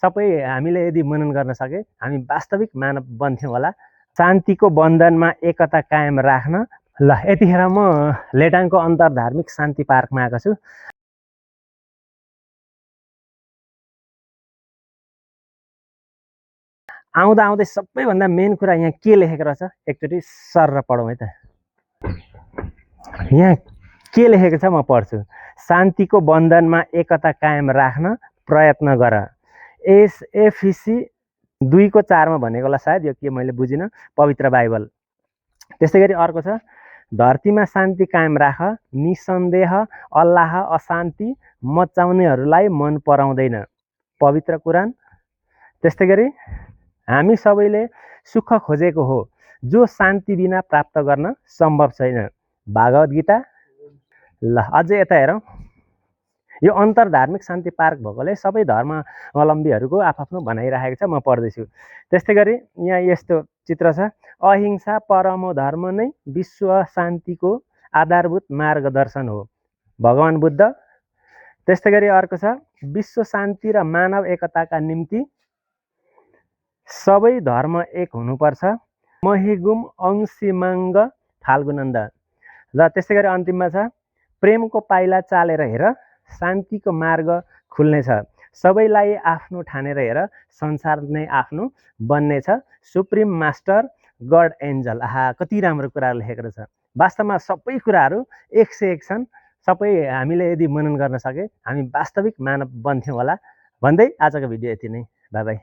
सबै हामीले यदि मनन गर्न सके हामी वास्तविक मानव बन्थ्यौँ होला। शान्तिको बन्धनमा एकता कायम राख्न। ल यतिखेर म लेटाङको अन्तर्धार्मिक शान्ति पार्कमा आएको छु। आउँदा आउँदै सबैभन्दा मेन कुरा यहाँ के लेखेको रहेछ एकचोटि सर पढौँ है त। यहाँ के लेखेको छ म पढ्छु। शान्तिको बन्धनमा एकता कायम राख्न प्रयत्न गर। एफिसी 2:4 भनेको होला सायद, यो के मैले बुझिनँ, पवित्र बाइबल। त्यस्तै गरी अर्को छ, धरतीमा शान्ति कायम राख, निसन्देह अल्लाह अशान्ति मचाउनेहरूलाई मन पराउँदैन, पवित्र कुरान। त्यस्तै गरी हामी सबैले सुख खोजेको हो, जो शान्ति बिना प्राप्त गर्न सम्भव छैन, भागवत गीता। ल अझै यता हेरौँ, यो अन्तर्धार्मिक शान्ति पार्क भएकोले सबै धर्मावलम्बीहरूको आफ्नो भनाइराखेको छ, म पढ्दैछु। त्यस्तै गरी यहाँ यस्तो चित्र छ, अहिंसा परमो धर्म नै विश्व शान्तिको आधारभूत मार्गदर्शन हो, भगवान बुद्ध। त्यस्तै गरी अर्को छ, विश्व शान्ति र मानव एकताका निम्ति सबै धर्म एक हुनुपर्छ, महिगुम अंशिमाङ्ग फाल्गुनन्द। र त्यस्तै गरी अन्तिममा छ, प्रेमको पाइला चालेर हेर, शान्तिको मार्ग खुल्नेछ, सबैलाई आफ्नो ठानेर हेर, संसार नै आफ्नो बन्नेछ, सुप्रिम मास्टर गड एन्जल। आहा, कति राम्रो कुराहरू लेखेको रहेछ। वास्तवमा सबै कुराहरू 101 छन्। सबै हामीले यदि मनन गर्न सके हामी वास्तविक मानव बन्थ्यौँ होला भन्दै आजको भिडियो यति नै। By by.